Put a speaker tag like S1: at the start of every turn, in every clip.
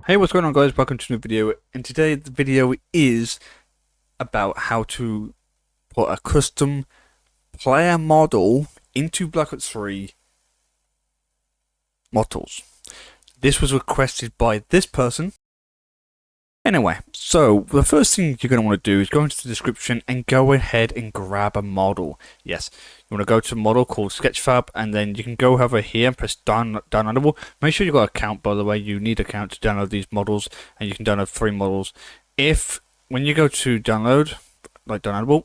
S1: Hey, what's going on, guys? Welcome to a new video, and today the video is about how to put a custom player model into Black Ops 3 Modtools. This was requested by this person. Anyway, so the first thing you're going to want to do is go into the description and go ahead and grab a model. Yes, you want to go to a model called Sketchfab, and then you can go over here and press downloadable. Make sure you've got an account, by the way. You need an account to download these models, and you can download 3 models. When you go to download, like downloadable,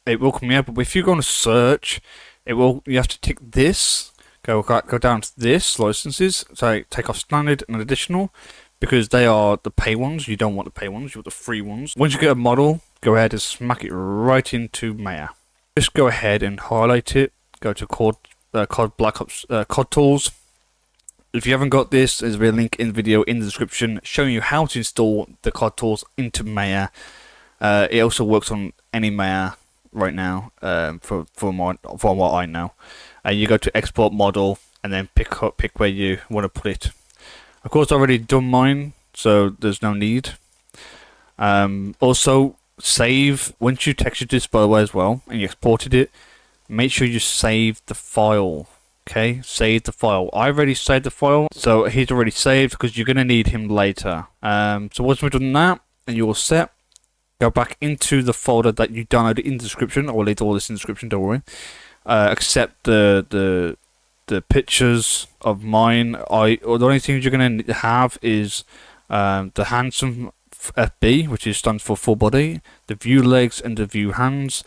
S1: it will come here, but if you go on search, you have to tick this, go down to this, licenses, so take off standard and additional, because they are the pay ones. You don't want the pay ones, you want the free ones. Once you get a model, go ahead and smack it right into Maya. Just go ahead and highlight it, go to COD Black Ops COD Tools. If you haven't got this, there's a link in the video in the description showing you how to install the COD Tools into Maya. It also works on any Maya right now, from what I know. You go to export model and then pick where you want to put it. Of course, I've already done mine, so there's no need. Also, save, once you textured this, by the way, as well, and you exported it, make sure you save the file. Okay, save the file. I already saved the file, so he's already saved because you're going to need him later. So once we've done that, and you're all set, go back into the folder that you downloaded in the description. I will leave all this in the description, don't worry. Except the pictures of mine. The only things you're going to have is the handsome FB, which stands for full body, the view legs and the view hands,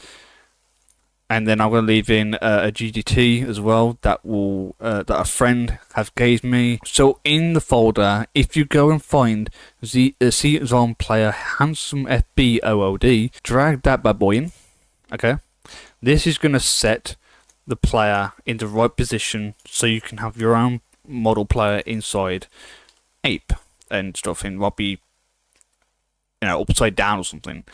S1: and then I'm going to leave in a GDT as well that a friend has gave me. So in the folder, if you go and find the Zone player handsome FB OOD, drag that bad boy in. Okay, this is going to set the player in the right position so you can have your own model player inside Ape and stuff, and might be, upside down or something.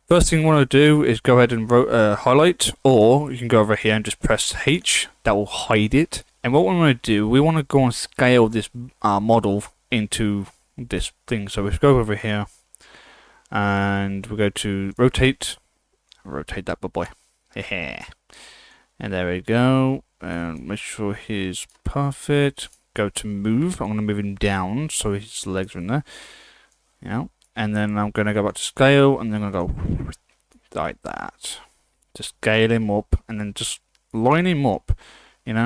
S1: First thing you want to do is go ahead and highlight, or you can go over here and just press H. That will hide it. And what we want to do, we want to go and scale this model into this thing. So we go over here and we go to rotate that bad boy. And there we go, and make sure he's perfect. Go to move. I'm going to move him down so his legs are in there. And then I'm going to go back to scale, and then I'm going to go like that. Just scale him up, and then just line him up.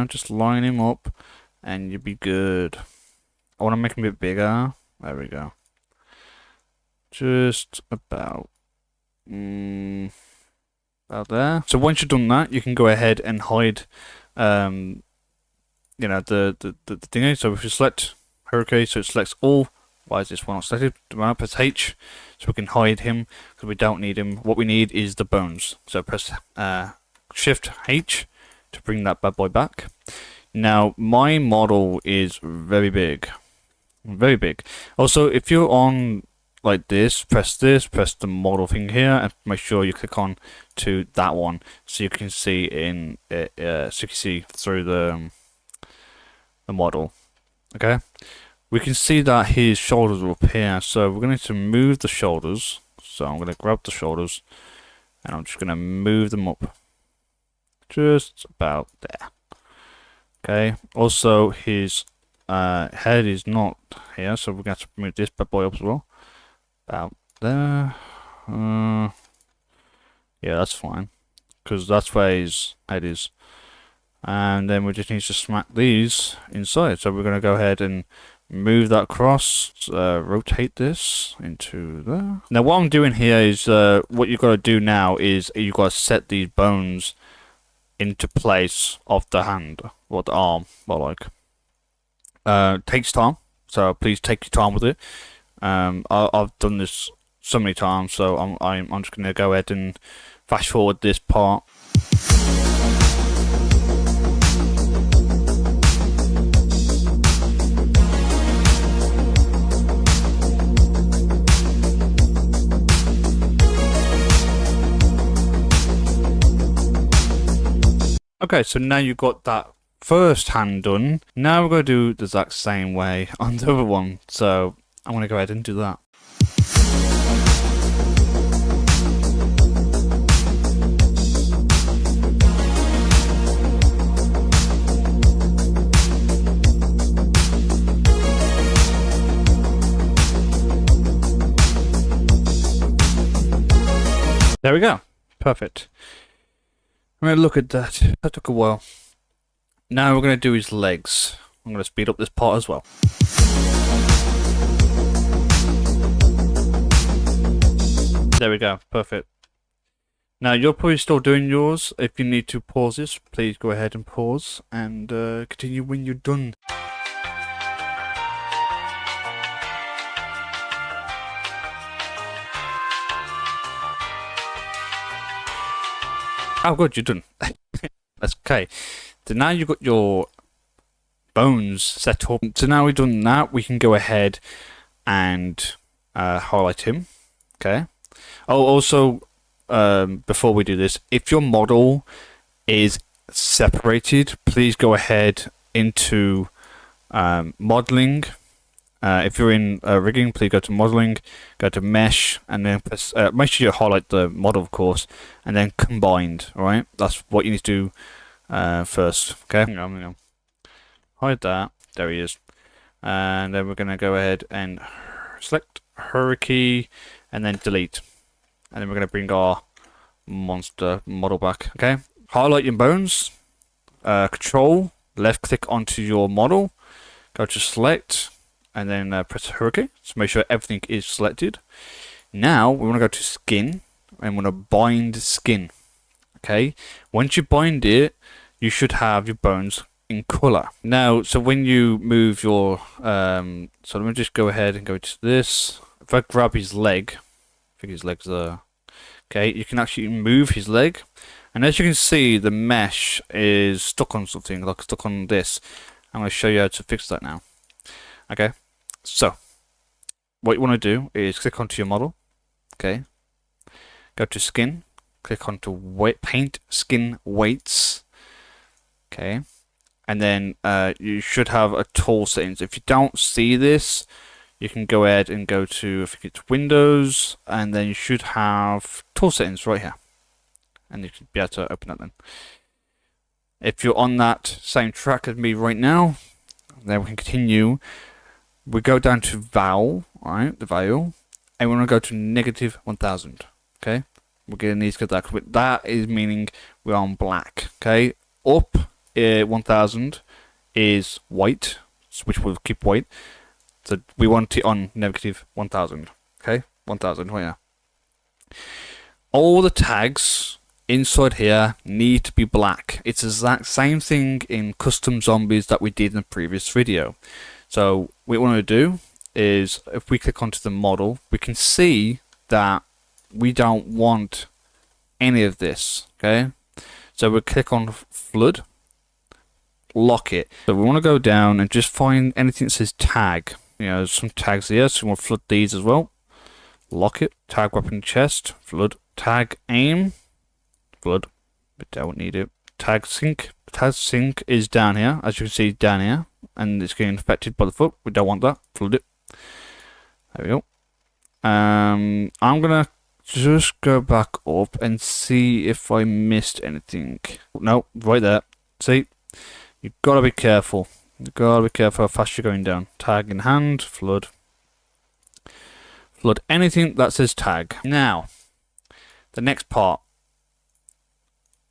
S1: Just line him up, and you'll be good. I want to make him a bit bigger. There we go. Just about. Out there. So once you've done that, you can go ahead and hide the thing. So if you select Hurricane, so it selects all. Why is this one not selected? Press H, so we can hide him because we don't need him. What we need is the bones. So press Shift H to bring that bad boy back. Now my model is very big, very big. Also, if you're on like this, press the model thing here, and make sure you click on to that one so you can see through the model. Okay, we can see that his shoulders are up here, so we're going to move the shoulders. So I'm going to grab the shoulders and I'm just going to move them up just about there. Okay, also his head is not here, so we're going to move this bad boy up as well. About there. Yeah, that's fine, because that's where his head is. And then we just need to smack these inside. So we're going to go ahead and move that across, rotate this into there. Now what I'm doing here is, what you've got to do now is you've got to set these bones into place of the hand, or the arm, takes time, so please take your time with it. I've done this so many times, so I'm just going to go ahead and fast forward this part. Okay, so now you've got that first hand done. Now we're going to do the exact same way on the other one. So I'm going to go ahead and do that. There we go. Perfect. I'm going to look at that. That took a while. Now we're going to do his legs. I'm going to speed up this part as well. There we go. Perfect. Now you're probably still doing yours. If you need to pause this, please go ahead and pause and continue when you're done. Oh, good, you're done. That's okay. So now you've got your bones set up. So now we've done that, we can go ahead and highlight him. Okay. Oh, also, before we do this, if your model is separated, please go ahead into modeling. If you're in rigging, please go to modeling, go to mesh, and then press, make sure you highlight the model, of course, and then combined. All right, that's what you need to do first. Okay, hang on. Hide that. There he is. And then we're gonna go ahead and select hurricane, and then delete. And then we're gonna bring our monster model back. Okay, highlight your bones. Control left click onto your model. Go to select. And then press hurricane, so make sure everything is selected. Now we want to go to skin and we want to bind skin. Okay, once you bind it, you should have your bones in color. Now, so when you move your so let me just go ahead and go to this. If I grab his leg, I think his legs are okay, you can actually move his leg, and as you can see, the mesh is stuck on something, like stuck on this. I'm going to show you how to fix that now. Okay, so what you want to do is click onto your model. Okay, go to skin, click onto paint skin weights. Okay, and then you should have a tool settings. If you don't see this, you can go ahead and go to, I think it's Windows, and then you should have tool settings right here, and you should be able to open that then. If you're on that same track as me right now, then we can continue. We go down to val, alright, the value, and we want to go to -1000. Okay, we're going to need to get that. That is meaning we're on black. Okay, up 1000 is white, which will keep white. So we want it on -1000. Okay, 1000. Right here. All the tags inside here need to be black. It's the exact same thing in custom zombies that we did in the previous video. So what we want to do is, if we click onto the model, we can see that we don't want any of this. Okay, so we click on flood, lock it. So we want to go down and just find anything that says tag. You know, there's some tags here, so we want to flood these as well. Lock it. Tag weapon chest, flood. Tag aim, flood. But I don't need it. Tag sync. Tag sync is down here, as you can see down here, and it's getting affected by the foot. We don't want that. Flood it. There we go. I'm gonna just go back up and see if I missed anything. No, right there. See, you gotta be careful. You gotta be careful how fast you're going down. Tag in hand, flood. Flood anything that says tag. Now, the next part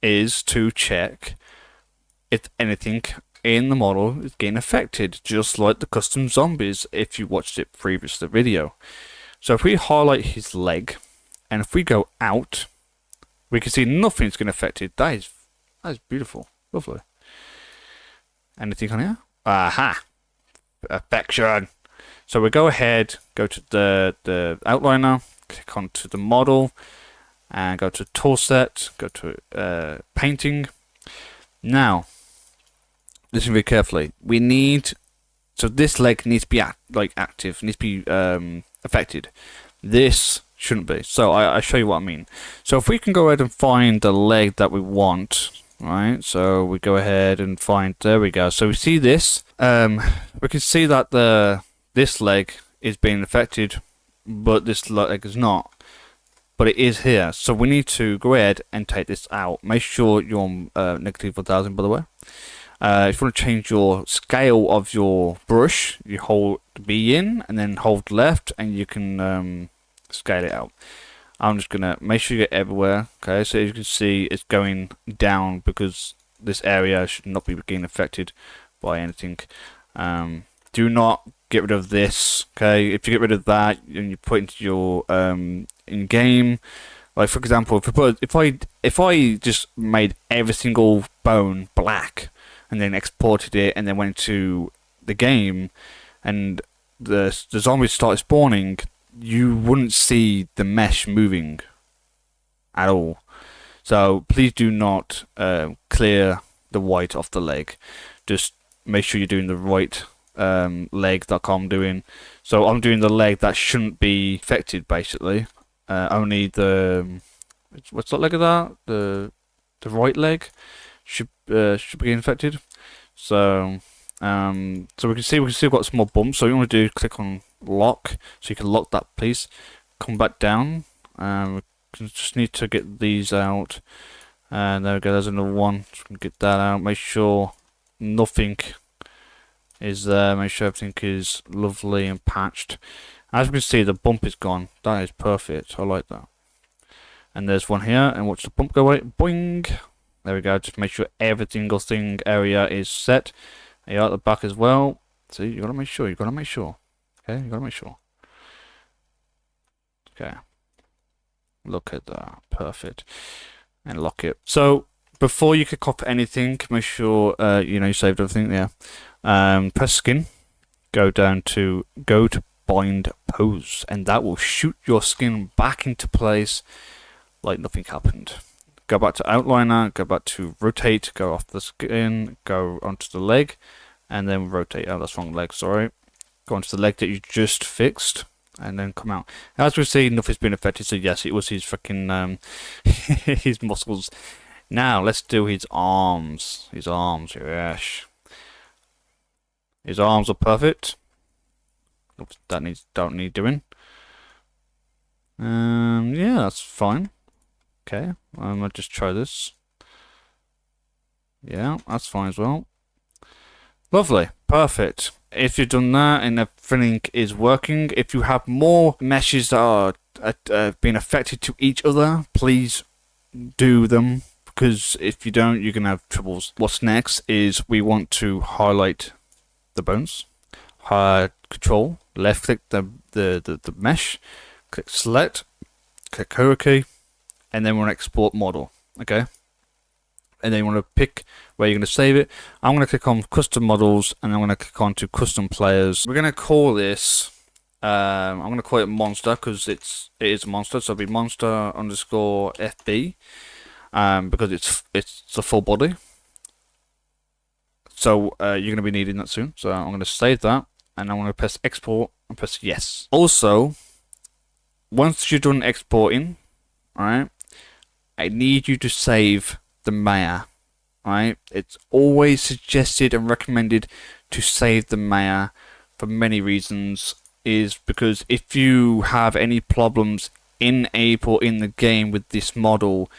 S1: is to check if anything in the model is getting affected, just like the custom zombies if you watched it previous to the video. So if we highlight his leg, and if we go out, we can see nothing's getting affected. That is beautiful. Lovely. Anything on here? Aha! Perfection! So we go ahead, go to the outliner, click onto the model, and go to tool set, go to painting. Now, listen very carefully. We need, so this leg needs to be active, needs to be affected. This shouldn't be. So I show you what I mean. So if we can go ahead and find the leg that we want, right? So we go ahead and find, there we go. So we see this. We can see that this leg is being affected, but this leg is not. But it is here, so we need to go ahead and take this out. Make sure you're on negative 1000, by the way. If you want to change your scale of your brush, you hold B in and then hold left, and you can scale it out. I'm just gonna make sure you get everywhere. Okay, so as you can see, it's going down because this area should not be being affected by anything. Do not get rid of this. Okay, if you get rid of that and you put into your in game, like for example, if I just made every single bone black and then exported it and then went to the game and the zombies started spawning, you wouldn't see the mesh moving at all. So please do not clear the white off the leg. Just make sure you're doing the right leg that I'm doing. So I'm doing the leg that shouldn't be affected, basically. Only the what's that leg of that? The right leg should be infected. So so we can see we've got some more bumps. So what you want to do, click on lock, so you can lock that piece. Come back down. We just need to get these out. And there we go. There's another one. Just get that out. Make sure nothing is there. Make sure everything is lovely and patched. As we can see, the bump is gone. That is perfect. I like that. And there's one here, and watch the bump go away. Boing! There we go. Just make sure every single thing area is set. Here at the back as well. See, you gotta make sure. You gotta make sure. Okay, you gotta make sure. Okay. Look at that. Perfect. And lock it. So before you kick off anything, make sure you saved everything. Yeah. Press skin. Go to bind pose, and that will shoot your skin back into place like nothing happened. Go back to outliner, go back to rotate, go off the skin, go onto the leg, and then rotate. Oh, that's wrong leg, sorry. Go onto the leg that you just fixed, and then come out. As we see, nothing's been affected, so yes, it was his freaking his muscles. Now let's do his arms. His arms, yes. His arms are perfect. Oops, don't need doing. Yeah, that's fine. Okay, I'll just try this. Yeah, that's fine as well. Lovely, perfect. If you've done that and everything is working, if you have more meshes that are being affected to each other, please do them, because if you don't, you're gonna have troubles. What's next is we want to highlight the bones. Control, left click the mesh, click select, click hierarchy, and then we're going to export model. Okay, and then you want to pick where you're going to save it. I'm going to click on custom models, and I'm going to click on to custom players. We're going to call this I'm going to call it monster because it is a monster, so it'll be monster underscore FB because it's the full body. So you're going to be needing that soon, so I'm going to save that. And I'm going to press export and press yes. Also, once you're done exporting, alright, I need you to save the Maya. Alright, it's always suggested and recommended to save the Maya for many reasons. Is because if you have any problems in Ape or in the game with this model,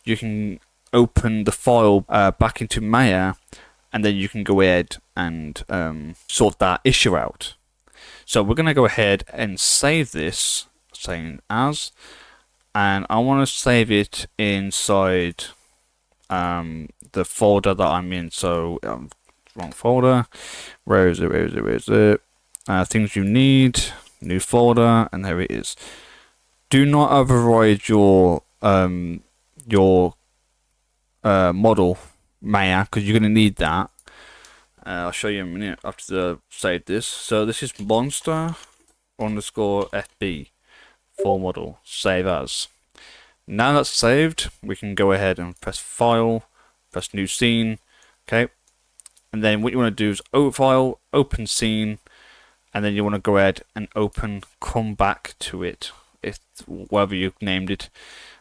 S1: you can open the file back into Maya, and then you can go ahead and sort that issue out. So we're going to go ahead and save this, saying as, and I want to save it inside the folder that I'm in. So wrong folder. Where is it? Things you need, new folder, and there it is. Do not override your model Maya, because you're going to need that. I'll show you in a minute after save this. So this is monster underscore FB for model, save as. Now that's saved, we can go ahead and press file, press new scene. Okay, and then what you want to do is open file, open scene, and then you want to go ahead and open come back to it, if whatever you named it.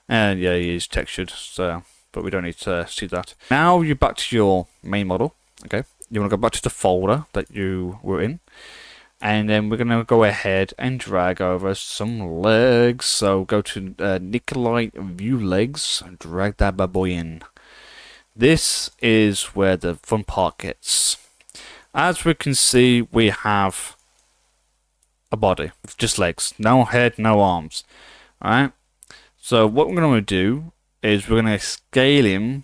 S1: And yeah, it is textured, so but we don't need to see that. Now you're back to your main model. Okay, you want to go back to the folder that you were in, And then we're going to go ahead and drag over some legs. So go to Nikolai View Legs and drag that bad boy in. This is where the fun part gets. As we can see, we have a body with just legs, no head, no arms. Alright, so what we're going to do is we're going to scale him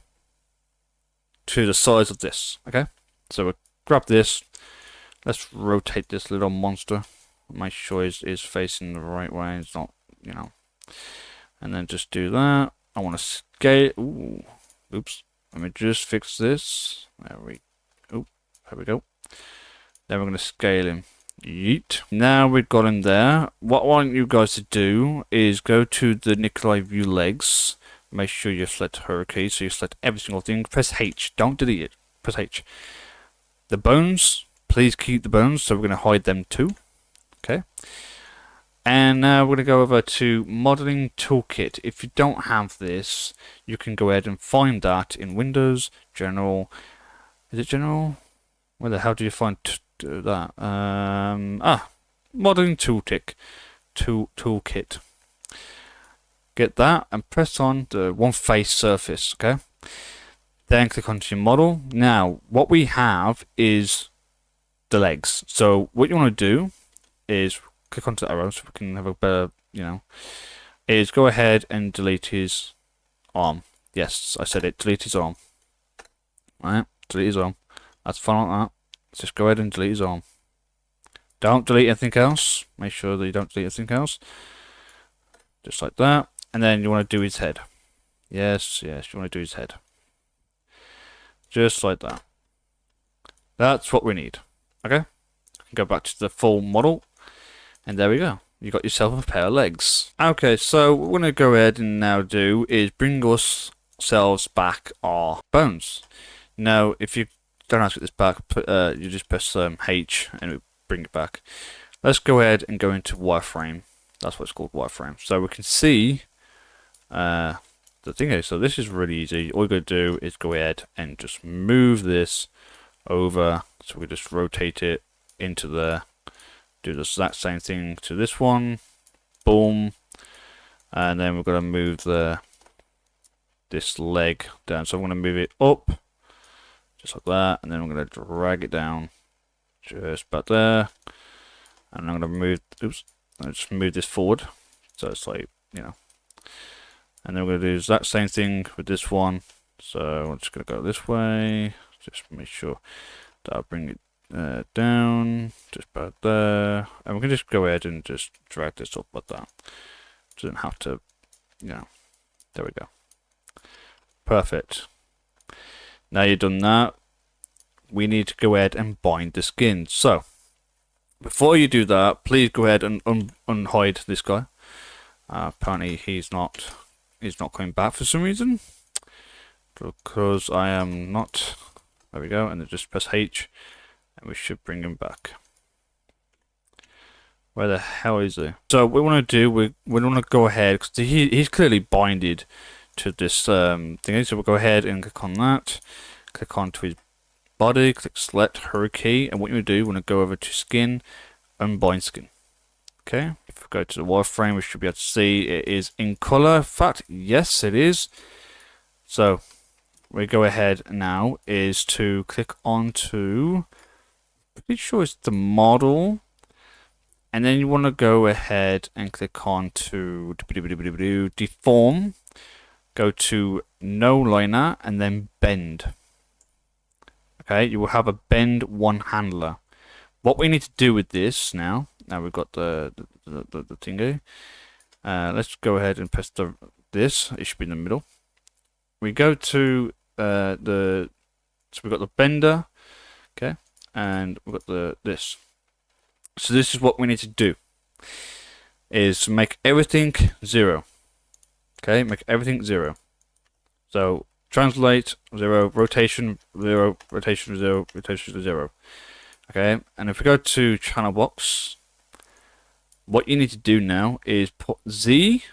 S1: to the size of this. Okay, so we'll grab this. Let's rotate this little monster. Make sure he's facing the right way. It's not, you know. And then just do that. I want to scale. Ooh, oops. Let me just fix this. There we go. Then we're going to scale him. Yeet. Now we've got him there. What I want you guys to do is go to the Nikolai View Legs. Make sure you select Hurricane. So you select every single thing. Press H. Don't delete it. Press H. The bones. Please keep the bones. So we're going to hide them too. Okay. And now we're going to go over to Modeling Toolkit. If you don't have this, you can go ahead and find that in Windows, General. Is it General? Where the hell do you find that? Modeling Toolkit. Get that and press on the one face surface. Okay. Then click onto your model. Now, what we have is the legs. So what you want to do is click onto the arrow so we can have a better, is go ahead and delete his arm. Yes, I said it. Delete his arm. Alright, delete his arm. That's fine like that. Just go ahead and delete his arm. Don't delete anything else. Make sure that you don't delete anything else. Just like that. And then you want to do his head. Yes, you want to do his head. Just like that. That's what we need. Okay? Go back to the full model. And there we go. You got yourself a pair of legs. Okay, so what we're going to go ahead and now do is bring ourselves back our bones. Now, if you don't have to get this back, you just press H and it will bring it back. Let's go ahead and go into wireframe. That's what it's called, wireframe. So we can see the thing is, so this is really easy. All you got to do is go ahead and just move this over. So we just rotate it into there. Do the exact same thing to this one. Boom. And then we're going to move this leg down. So I'm going to move it up. Just like that. And then I'm going to drag it down. Just about there. And I'm going to move, I'll just move this forward. So it's like, And then we're going to do the exact same thing with this one. So I'm just going to go this way. Just make sure that I'll bring it down, just about there, and we can just go ahead and just drag this up like that. Doesn't have to, there we go. Perfect. Now you've done that, we need to go ahead and bind the skin. So before you do that, please go ahead and unhide this guy. Apparently he's not coming back for some reason, because I am not. There we go, and then just press H. And we should bring him back. Where the hell is he? So what we want to do, we want to go ahead, because he's clearly binded to this thing. So we'll go ahead and click on that. Click onto his body, click select Hurricane, and what you want to do, we want to go over to skin, unbind skin. Okay, if we go to the wireframe, we should be able to see it is in color. In fact, yes, it is. So we go ahead now is to click onto, pretty sure it's the model, and then you want to go ahead and click on to deform, go to no liner, and then bend. Okay, you will have a bend one handler. What we need to do with this now we've got the thingy, let's go ahead and press this, it should be in the middle. We go to so we've got the bender, okay, and we've got this. So this is what we need to do, is make everything 0. Okay, make everything 0. So translate 0, rotation 0, rotation 0, rotation 0. Okay, and if we go to channel box, what you need to do now is put Z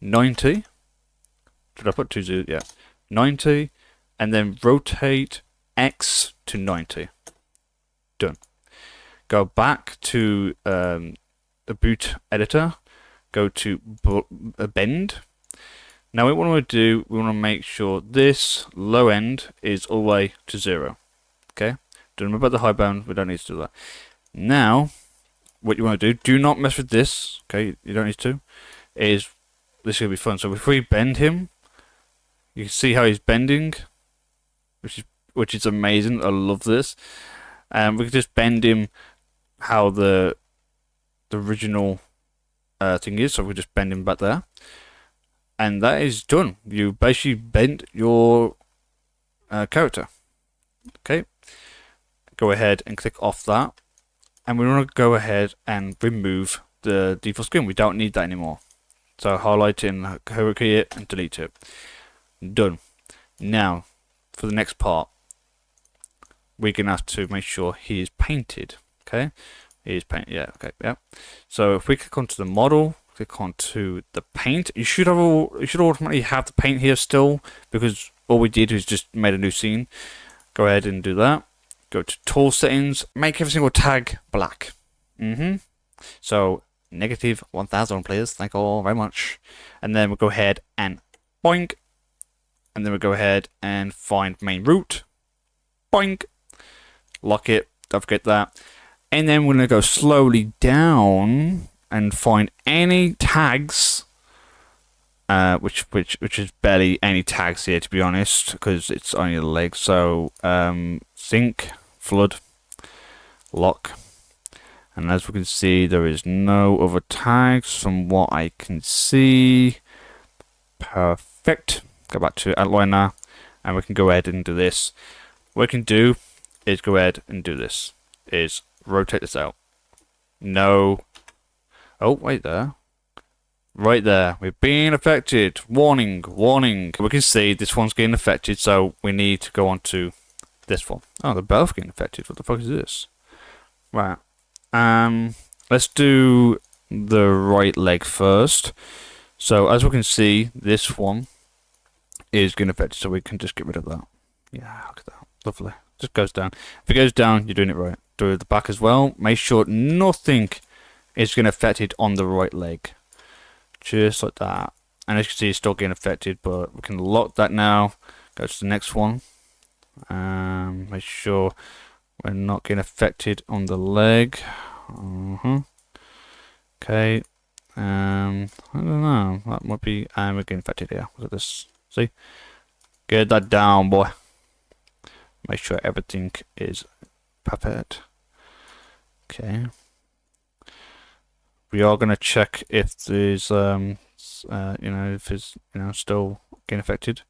S1: 90. Did I put 2 Z? Yeah, 90, and then rotate X to 90. Done. go back to the boot editor, go to bend. Now what we want to do, we want to make sure this low end is all the way to 0. Okay, don't remember about the high bound, we don't need to do that. Now, what you want to do not mess with this, okay, you don't need to, is this is going to be fun. So if we bend him, you can see how he's bending, which is amazing. I love this. And we can just bend him how the original thing is. So we just bend him back there, and that is done. You basically bent your character. Okay, go ahead and click off that, and we want to go ahead and remove the default skin. We don't need that anymore. So highlight it and key it and delete it. Done. Now, for the next part, we're gonna have to make sure he is painted. Okay, he is painted. Yeah. Okay. Yeah. So if we click onto the model, click onto the paint, you should automatically have the paint here still, because all we did was just made a new scene. Go ahead and do that. Go to tool settings, make every single tag black. So -1000 players, thank you all very much. And then we'll go ahead and boink. And then we'll go ahead and find main root. Boink. Lock it, don't forget that. And then we're going to go slowly down and find any tags, which is barely any tags here, to be honest, because it's only the leg. So sink, flood, lock. And as we can see, there is no other tags from what I can see. Perfect. Go back to outliner, and we can go ahead and do this. What we can do is go ahead and do this. Is rotate this out. No. Oh, wait there. Right there. We're being affected. Warning, warning. We can see this one's getting affected, so we need to go on to this one. Oh, they're both getting affected. What the fuck is this? Right. Let's do the right leg first. So as we can see, this one is getting affected, so we can just get rid of that. Yeah, look at that. Lovely. Just goes down. If it goes down, you're doing it right. Do the back as well. Make sure nothing is getting affected on the right leg. Just like that. And as you can see, it's still getting affected, but we can lock that now. Go to the next one. Make sure we're not getting affected on the leg. Okay. I don't know. That might be. We're getting affected here. Look at this. See? Get that down, boy. Make sure everything is perfect. Okay. We are gonna check if there's if it's still getting affected.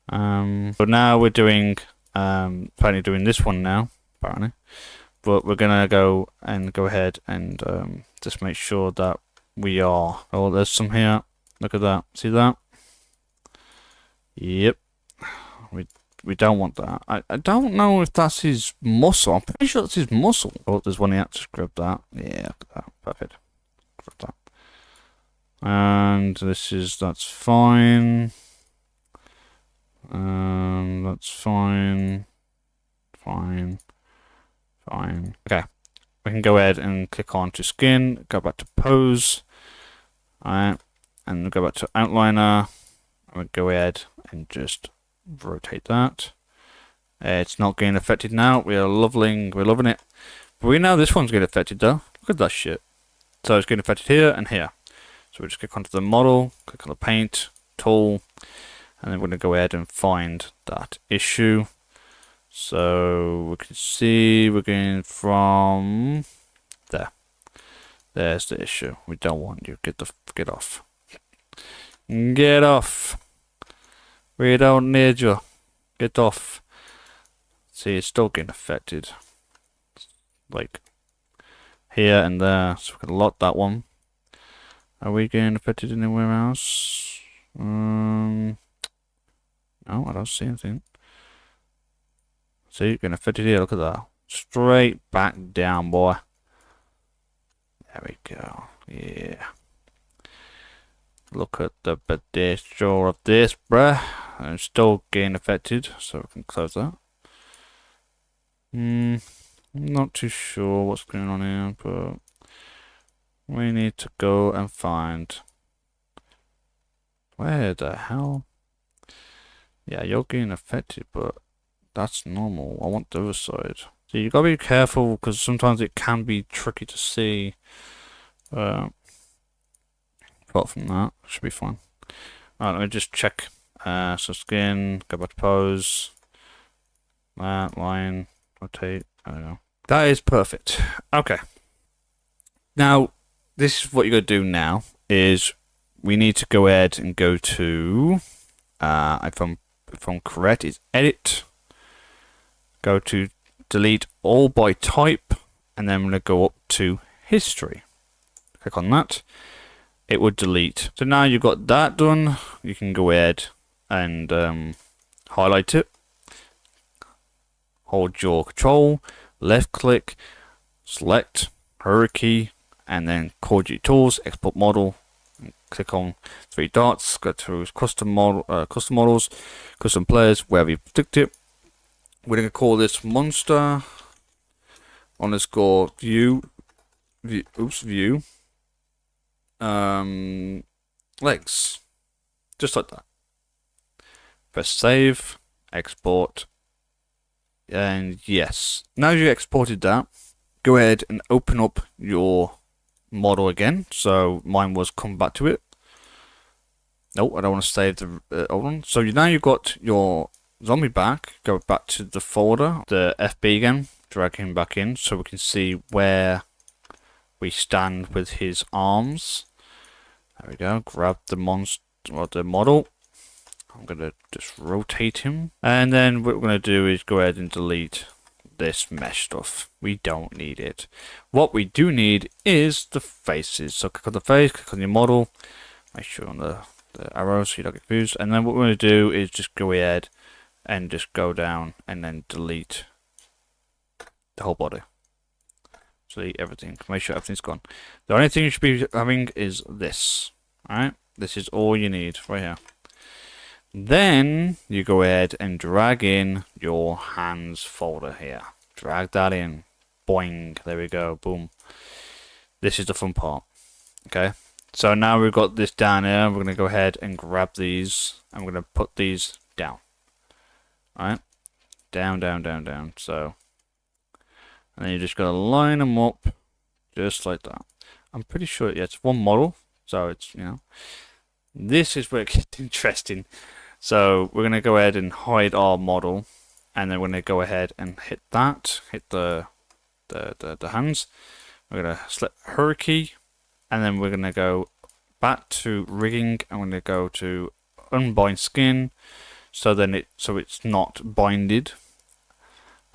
S1: But now we're doing apparently doing this one now, apparently. But we're gonna go ahead and just make sure that we are. Oh, there's some here. Look at that. See that? Yep. We don't want that. I don't know if that's his muscle. I'm pretty sure that's his muscle. Oh, there's one here. Just grab that. Yeah, look at that. Perfect. Grab that. And that's fine. That's fine. Fine. Okay. We can go ahead and click on to skin, go back to pose. Alright. And go back to outliner. And we'll go ahead and just rotate that. It's not getting affected now. We're loving it. But we know this one's getting affected though. Look at that shit. So it's getting affected here and here. So we just click onto the model, click on the paint, tool, and then we're going to go ahead and find that issue. So we can see we're going from there. There's the issue. We don't want you. Get off. Get off. We don't need you. Get off. See, it's still getting affected. Like here and there. So we can lock that one. Are we getting affected anywhere else? No, I don't see anything. See, getting affected here. Look at that. Straight back down, boy. There we go. Yeah. Look at the pedestal of this, bruh. And it's still getting affected, so we can close that. I'm not too sure what's going on here, but we need to go and find where the hell. Yeah, you're getting affected, but that's normal. I want the other side. So you gotta be careful because sometimes it can be tricky to see. Apart from that, should be fine. Alright, let me just check. So skin, go back to pose. That line, rotate. I don't know. That is perfect. Okay. Now, this is what you're gonna do now. Is we need to go ahead and go to. If I'm correct, it's edit. Go to delete all by type, and then I'm gonna go up to history. Click on that. It would delete. So now you've got that done. You can go ahead and highlight it. Hold your control, left click, select hierarchy, and then Bo3 Tools, export model. Click on 3 dots, go to custom model, custom models, custom players, wherever you predict it. We're going to call this monster underscore view legs, just like that. Press save, export, and yes. Now you exported that, go ahead and open up your model again. So mine was come back to it. No, I don't want to save the old one. So now you've got your zombie back. Go back to the folder, the FB again, drag him back in so we can see where we stand with his arms. There we go. Grab the monster or the model. I'm gonna just rotate him, and then what we're gonna do is go ahead and delete this mesh stuff. We don't need it. What we do need is the faces. So click on the face, click on your model, make sure on the arrows so you don't get confused, and then what we're gonna do is just go ahead and just go down and then delete the whole body. Delete everything. Make sure everything's gone. The only thing you should be having is this. Alright? This is all you need right here. Then you go ahead and drag in your hands folder here. Drag that in. Boing. There we go. Boom. This is the fun part. Okay. So now we've got this down here. We're going to go ahead and grab these. And we're going to put these down. Alright. Down, down, down, down. So. And then you just got to line them up. Just like that. I'm pretty sure, yeah, it's one model. So it's, you know. This is where it gets interesting. So we're going to go ahead and hide our model, and then we're going to go ahead and hit that, hit the hands. We're going to select hierarchy, and then we're going to go back to rigging. I'm going to go to unbind skin, so then it's not binded.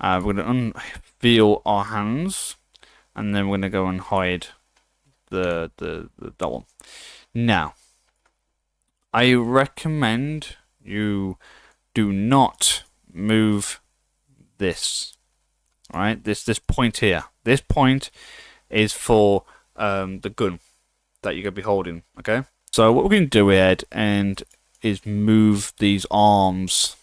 S1: We're going to unveil our hands, and then we're going to go and hide that one. Now, I recommend you do not move this. Alright, this point here. This point is for the gun that you're going to be holding. Okay, so what we're going to do here is move these arms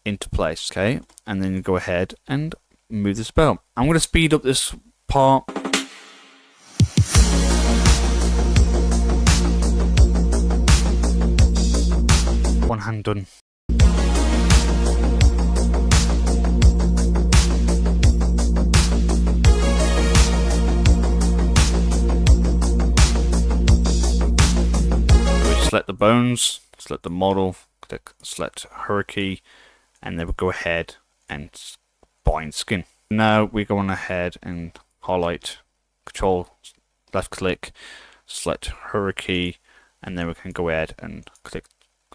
S1: into place. Okay, and then you go ahead and move the spell. I'm going to speed up this part. One hand done. Select the bones, select the model, click select hierarchy, and then we'll go ahead and bind skin. Now we're going ahead and highlight, control, left click, select hierarchy, and then we can go ahead and click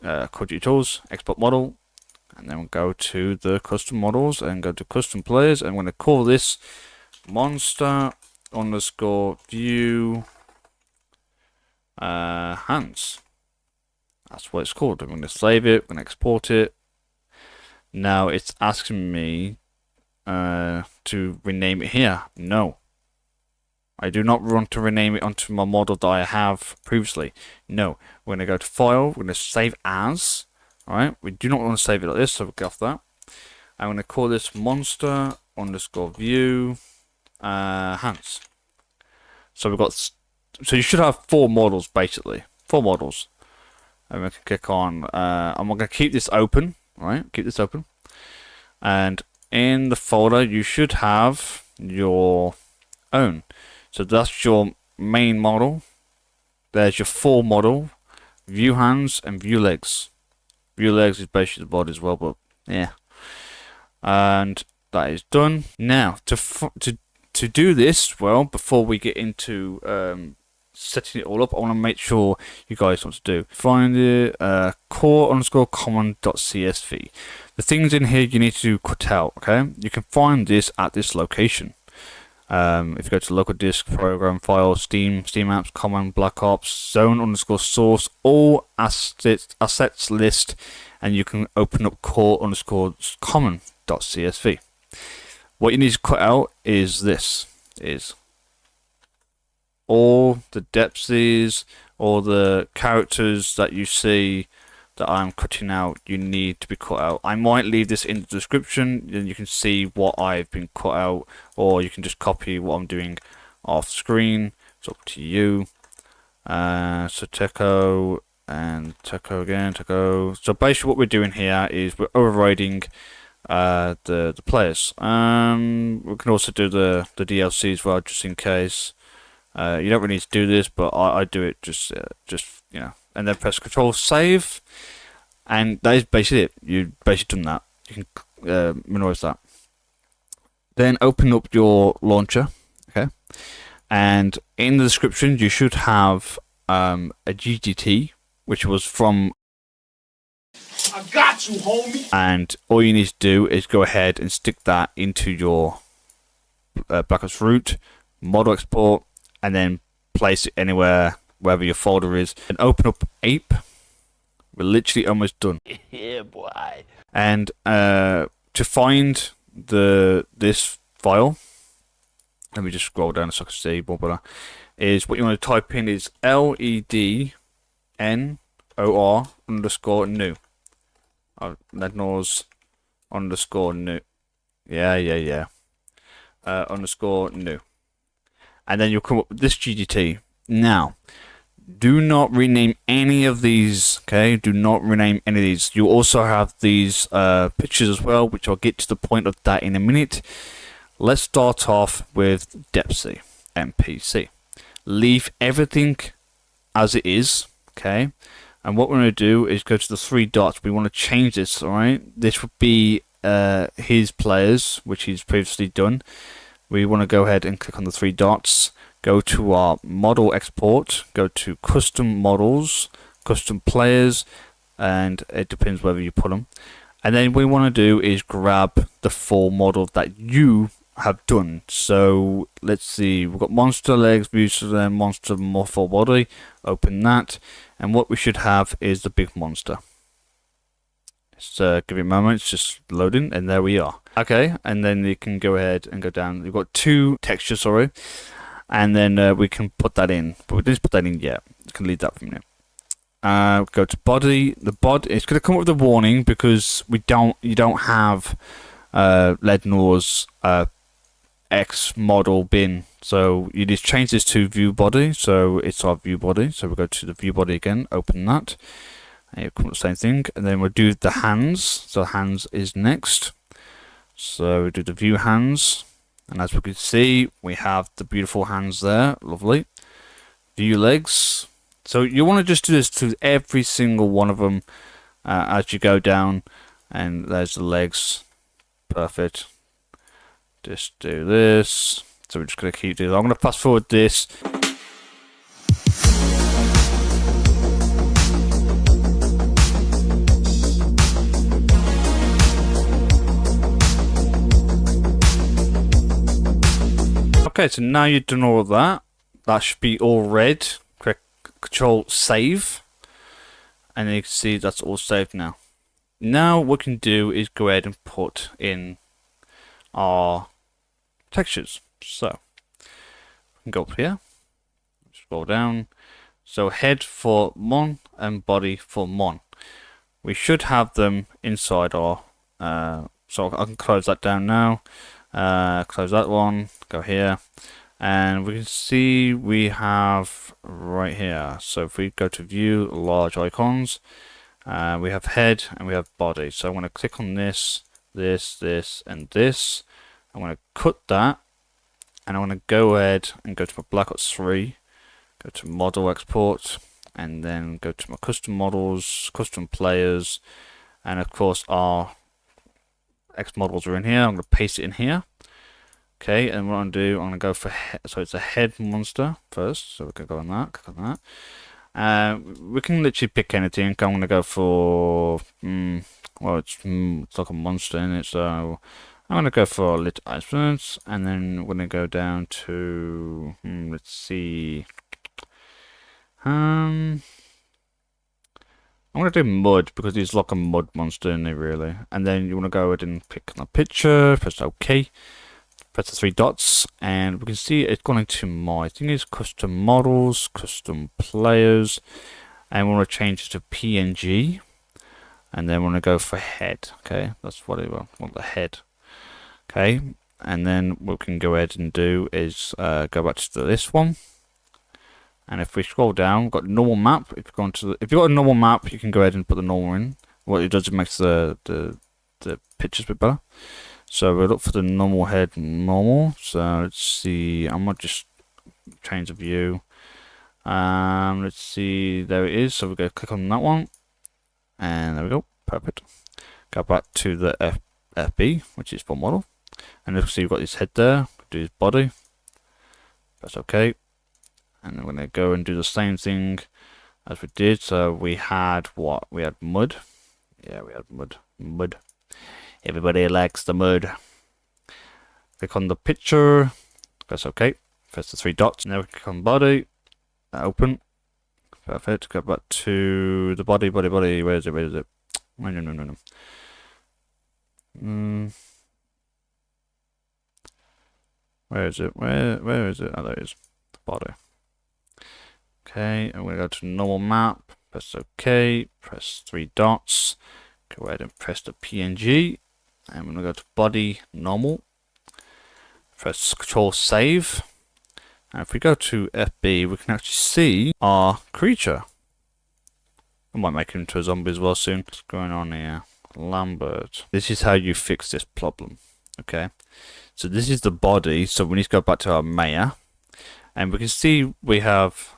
S1: Bo3 Tools, export model, and then we'll go to the custom models and go to custom players. I'm going to call this monster underscore view hands. That's what it's called. I'm going to save it, I'm going to export it. Now it's asking me to rename it here. No, I do not want to rename it onto my model that I have previously. No, we're going to go to File, we're going to save as. Alright, we do not want to save it like this, so we'll get off that. I'm going to call this monster underscore view hands. So we've got, so you should have 4 models basically, 4 models. And we can click on, I'm going to keep this open, right? Keep this open. And in the folder, you should have your own. So that's your main model. There's your 4 model, view hands, and view legs. View legs is basically the body as well, but yeah. And that is done. Now, to do this, well, before we get into setting it all up, I want to make sure you guys know what to do. Find the core_common.csv. The things in here you need to cut out, okay? You can find this at this location. If you go to local disk, program file, Steam apps, common, black ops, zone_source, all assets list, and you can open up core_common.csv. What you need to cut out is this, is all the depths, all the characters that you see that I'm cutting out, you need to be cut out. I might leave this in the description, then you can see what I've been cut out, or you can just copy what I'm doing off screen. It's up to you. So Techo and Techo again, Techo. So basically what we're doing here is we're overriding the players. We can also do the DLC as well, just in case. You don't really need to do this, but I do it just you know, and then press Control Save, and that is basically it. You've basically done that. You can minimize that. Then open up your launcher, okay, and in the description you should have a GGT, which was from. I got you, homie. And all you need to do is go ahead and stick that into your Black Ops root, model export, and then place it anywhere, wherever your folder is, and open up Ape. We're literally almost done. Yeah, boy. And to find this file, let me just scroll down so I can see more better. Is what you want to type in is lednor_new. lednors_new. Yeah. _new. And then you'll come up with this GGT. Now, do not rename any of these, okay? Do not rename any of these. You also have these pictures as well, which I'll get to the point of that in a minute. Let's start off with Depsy NPC. Leave everything as it is, okay? And what we're going to do is go to the 3 dots. We want to change this, alright? This would be his players, which he's previously done. We want to go ahead and click on the 3 dots. Go to our model export, go to custom models, custom players, and it depends whether you put them. And then what we want to do is grab the 4 model that you have done. So let's see, we've got monster legs, monster morpho body. Open that, and what we should have is the big monster. Just give it a moment, it's just loading, and there we are. Okay, and then you can go ahead and go down. You've got 2 textures, sorry. And then we can put that in, but we didn't put that in yet. You can leave that for a minute. Go to body. The body, it's going to come up with a warning because you don't have Lednor's xmodel bin. So you need to change this to view body. So it's our view body. So we'll go to the view body again. Open that. And you'll come up with the same thing. And then we'll do the hands. So hands is next. So we do the view hands. And as we can see, we have the beautiful hands there. Lovely. View legs. So you want to just do this to every single one of them as you go down. And there's the legs. Perfect. Just do this. So we're just going to keep doing. I'm going to fast forward this. Okay, so now you've done all of that. That should be all red. Click Control Save. And you can see that's all saved now. Now what we can do is go ahead and put in our textures. So, we can go up here. Scroll down. So head for Mon and body for Mon. We should have them inside our... so I can close that down now. Close that one, go here, and we can see we have right here. So if we go to view large icons, we have head and we have body. So I'm going to click on this, and this. I'm going to cut that, and I'm going to go ahead and go to my Black-Ops 3, go to model export, and then go to my custom models, custom players, and of course our xmodels are in here. I'm going to paste it in here. Okay, and what I'm going to do, I'm going to go for so it's a head monster first. So we can go on that, click on that. We can literally pick anything. I'm going to go for well, it's like a monster in it, so I'm going to go for lit icebergs, and then we're going to go down to let's see. I'm going to do mud because he's like a mud monster in there, really. And then you want to go ahead and pick the picture, press OK, press the 3 dots, and we can see it's gone into my thing is custom models, custom players, and we want to change it to PNG, and then we want to go for head. Okay, that's what I want, the head. Okay, and then what we can go ahead and do is go back to this one. And if we scroll down, we've got normal map. If you've got a normal map, you can go ahead and put the normal in. What it does, it makes the pictures a bit better. So we'll look for the normal head normal. So let's see. I might just change the view. Let's see. There it is. So we're going to click on that one, and there we go. Perfect. Go back to the FB, which is for model, and you'll see we've got his head there. Do his body. Press OK. And we're going to go and do the same thing as we did. So we had what? We had mud. Yeah, we had mud. Mud. Everybody likes the mud. Click on the picture. Press OK. Press the 3 dots. Now we click on body. Open. Perfect. Go back to the body. Where is it? No. Where is it? Where is it? Oh, there it is. Body. Okay, I'm going to go to normal map, press OK, press 3 dots, go ahead and press the PNG, and I'm going to go to body, normal, press Control Save, and if we go to FB, we can actually see our creature. I might make him into a zombie as well soon. What's going on here? Lambert. This is how you fix this problem, okay? So this is the body, so we need to go back to our Maya, and we can see we have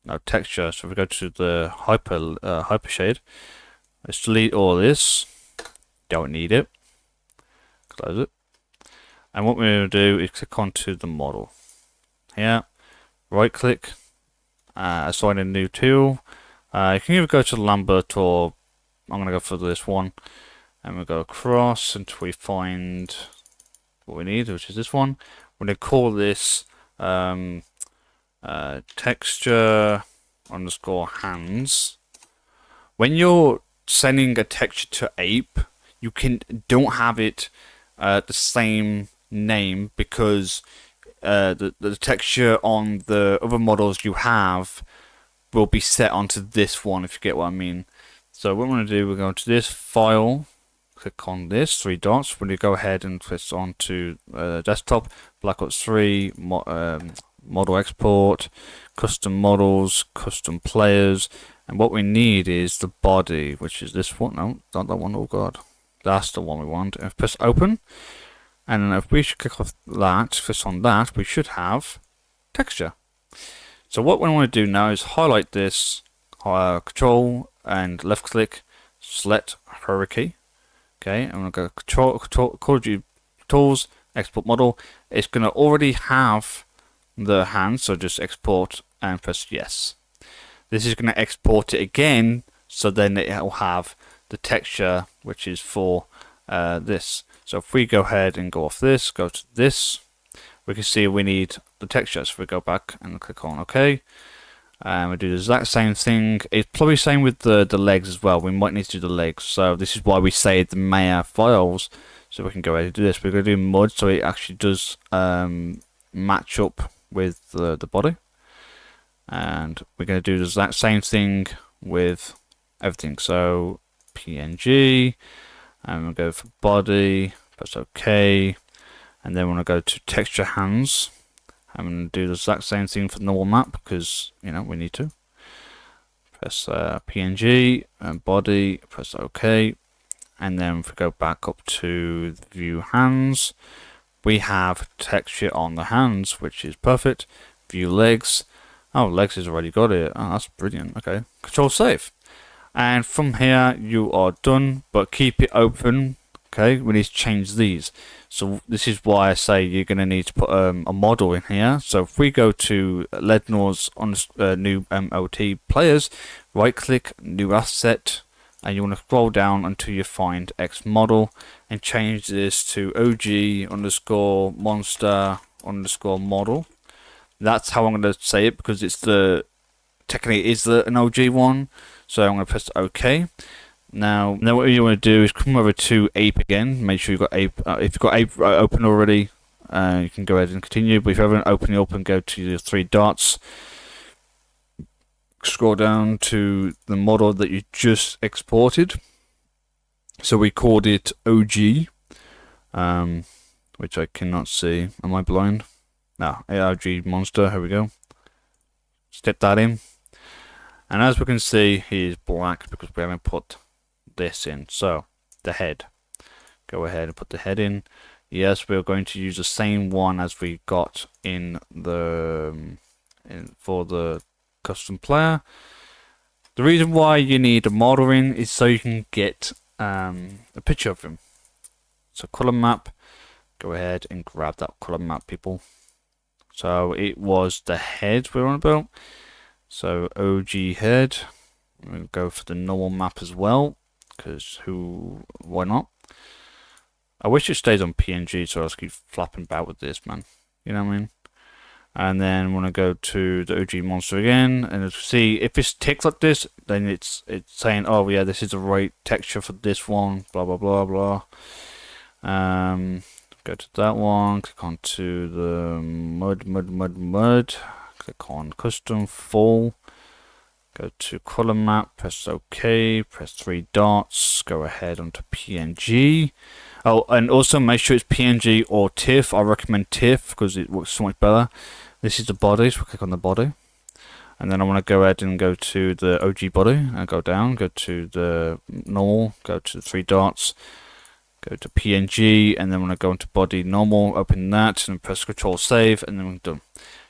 S1: no texture. So if we go to the hyper shade, let's delete all this. Don't need it. Close it. And what we're going to do is click onto the model. Here, right click, assign a new tool. You can either go to Lambert, or I'm going to go for this one, and we'll go across until we find what we need, which is this one. We're going to call this texture underscore hands. When you're sending a texture to ape, you don't have it the same name, because the texture on the other models you have will be set onto this one, if you get what I mean. So what we're going to do, we're going to this file, click on this 3 dots. We're going to go ahead and press onto desktop, Black-Ops 3, model export, custom models, custom players, and what we need is the body, which is this one. No, not that one. Oh god, that's the one we want. And press open, and if we should click off that, press on that, we should have texture. So what we want to do now is highlight this, control and left click, select hierarchy. Okay, I'm going to go control tools, export model. It's going to already have the hand, so just export and press yes. This is going to export it again, so then it will have the texture, which is for this. So if we go ahead and go off this, go to this, we can see we need the texture. So if we go back and click on OK, and we do the exact same thing. It's probably same with the legs as well. We might need to do the legs, so this is why we saved the Maya files, so we can go ahead and do this. We're going to do mud, so it actually does match up with the body, and we're going to do the exact same thing with everything. So PNG, and we'll go for body, press OK, and then we're going to go to texture hands. I'm going to do the exact same thing for the normal map because, you know, we need to. Press PNG and body, press OK. And then if we go back up to the view hands, we have texture on the hands, which is perfect. View legs. Oh, legs has already got it. Oh, that's brilliant. Okay. Control save. And from here, you are done, but keep it open. Okay, we need to change these. So this is why I say you're going to need to put a model in here. So if we go to Lednor's on new MOT players, right click, new asset, and you want to scroll down until you find xmodel and change this to OG_monster_model. That's how I'm going to say it because it's technically it is an OG one. So I'm going to press OK. Now what you want to do is come over to Ape again. Make sure you've got Ape. If you've got Ape open already, you can go ahead and continue. But if you haven't opened it up, and go to the 3 dots, scroll down to the model that you just exported. So we called it OG, which I cannot see. Am I blind? No, OG monster. Here we go. Step that in, and as we can see, he is black because we haven't put this in. So the head, go ahead and put the head in. Yes, we're going to use the same one as we got in the for the custom player. The reason why you need a model in is so you can get a picture of him. So color map, go ahead and grab that color map, people. So it was the head we're on about. So OG head. We'll go for the normal map as well, because why not? I wish it stays on PNG so I keep flapping about with this, man. You know what I mean? And then want to go to the OG monster again, and see if it's ticked like this, then it's saying, oh yeah, this is the right texture for this one. Blah blah blah blah. Go to that one. Click on to the mud. Click on custom full. Go to color map, press OK, press 3 dots, go ahead onto PNG. Oh, and also make sure it's PNG or TIFF. I recommend TIFF because it works so much better. This is the body, so we'll click on the body. And then I want to go ahead and go to the OG body and go down, go to the normal, go to the 3 dots, go to PNG, and then when I go into body normal, open that and press Control Save, and then we're done.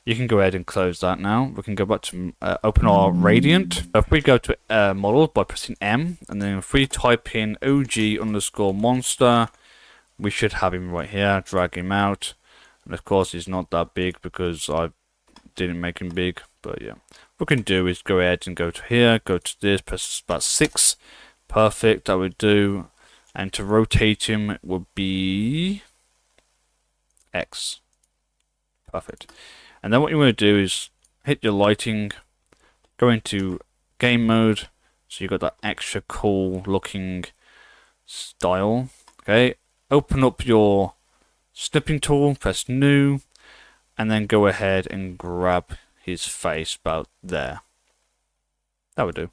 S1: You can go ahead and close that now. We can go back to open our Radiant. If we go to model by pressing M, and then if we type in OG_monster, we should have him right here. Drag him out, and of course he's not that big because I didn't make him big. But yeah, what we can do is go ahead and go to here, go to this, press about 6. Perfect, that would do. And to rotate him it would be X. Perfect. And then what you want to do is hit your lighting, go into game mode, so you've got that extra cool looking style. Okay, open up your snipping tool, press new, and then go ahead and grab his face about there. That would do.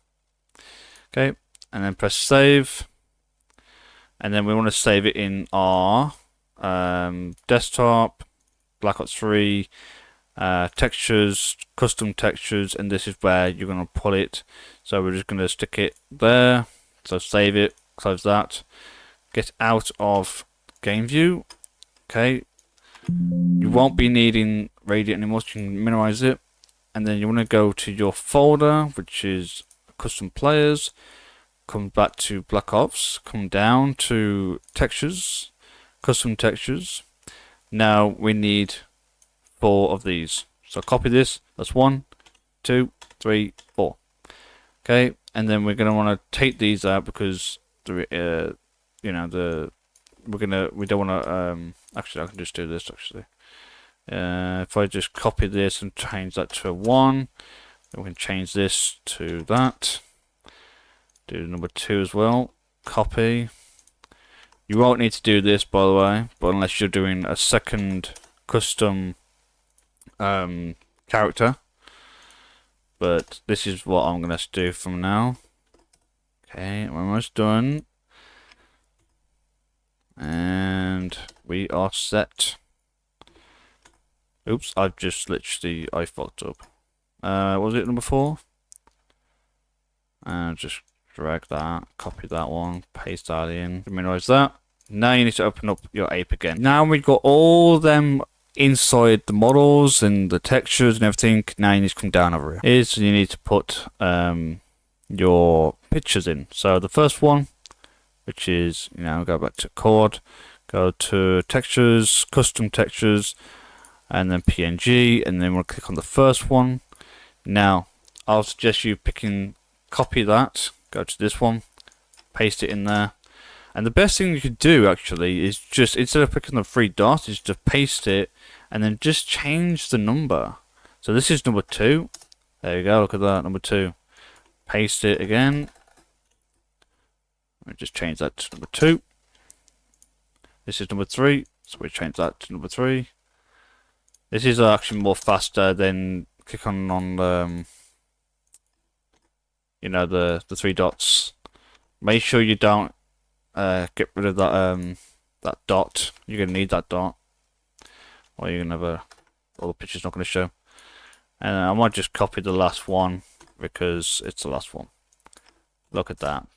S1: Okay, and then press save, and then we want to save it in our desktop, Black Ops 3. Textures, custom textures, and this is where you're going to pull it. So we're just going to stick it there. So save it, close that, get out of game view. Okay, you won't be needing Radiant anymore, so you can minimize it, and then you want to go to your folder, which is custom players, come back to Black Ops, come down to textures, custom textures. Now we need 4 of these. So copy this. That's 1, 2, 3, 4. Okay, and then we're gonna want to take these out because we don't want to. Actually, I can just do this. Actually, if I just copy this and change that to a 1, then we can change this to that. Do number 2 as well. Copy. You won't need to do this, by the way, but unless you're doing a second custom character, but this is what I'm gonna do from now. Okay, we're almost done, and we are set. Oops, I've just literally, I fucked up. What was it, number 4? And just drag that, copy that one, paste that in, minimize that. Now you need to open up your ape again. Now we've got all them inside the models and the textures and everything. Now you need to come down over here. You need to put your pictures in. So the first one, which is, go back to chord, go to textures, custom textures, and then PNG, and then we'll click on the first one. Now I'll suggest you copy that, go to this one, paste it in there. And the best thing you could do actually is just, instead of picking the 3 dots, is to paste it and then just change the number. So this is number 2. There you go, look at that, number 2. Paste it again. We just change that to number 2. This is number 3, so we change that to number 3. This is actually more faster than click on the 3 dots. Make sure you don't get rid of that dot. You're gonna need that dot, or you're gonna have all the picture's not gonna show. And I might just copy the last one because it's the last one. Look at that.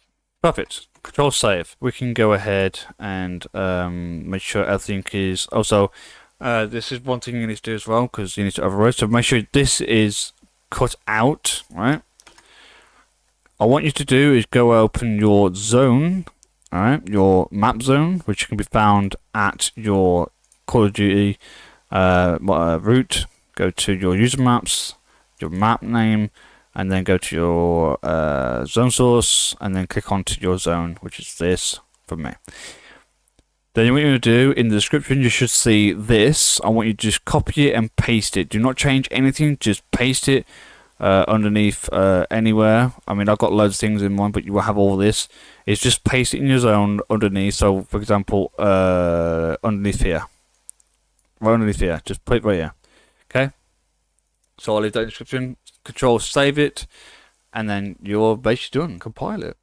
S1: Perfect. Control save. We can go ahead and make sure everything is. Also, this is one thing you need to do as well, because you need to override. So make sure this is cut out, right? I want you to do is go open your zone, alright, your map zone, which can be found at your Call of Duty route. Go to your user maps, your map name, and then go to your zone source, and then click onto your zone, which is this for me. Then what you're going to do, in the description you should see this. I want you to just copy it and paste it. Do not change anything, just paste it underneath anywhere. I mean, I've got loads of things in mine, but you will have all this. It's just paste it in your zone underneath. So for example, underneath here, right underneath here, just put it right here. Okay, so I'll leave that in the description. Control save it, and then you're basically done. Compile it,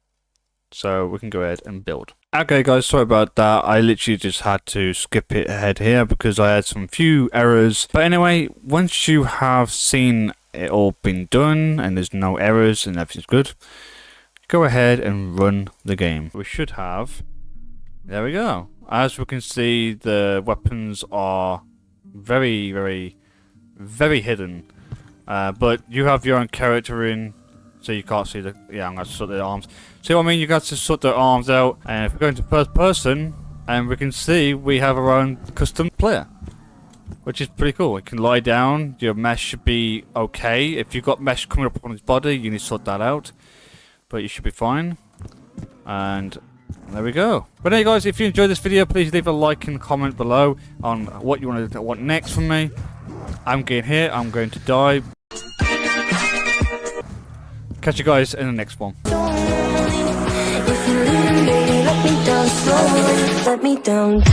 S1: so we can go ahead and build. Okay guys, sorry about that. I literally just had to skip it ahead here because I had some few errors. But anyway, once you have seen it all been done and there's no errors and everything's good, go ahead and run the game. We should have, there we go. As we can see, the weapons are very, very, very hidden. But you have your own character in, so you can't see the, I'm going to sort the arms. See what I mean? You got to sort the arms out, and if we go into first person, and we can see we have our own custom player, which is pretty cool. It can lie down, your mesh should be okay. If you've got mesh coming up on his body, you need to sort that out, but you should be fine. And there we go. But anyway guys, if you enjoyed this video, please leave a like and comment below on what you want next from me. I'm getting here, I'm going to die. Catch you guys in the next one.
S2: If you leave, baby, let me down slowly, let me down.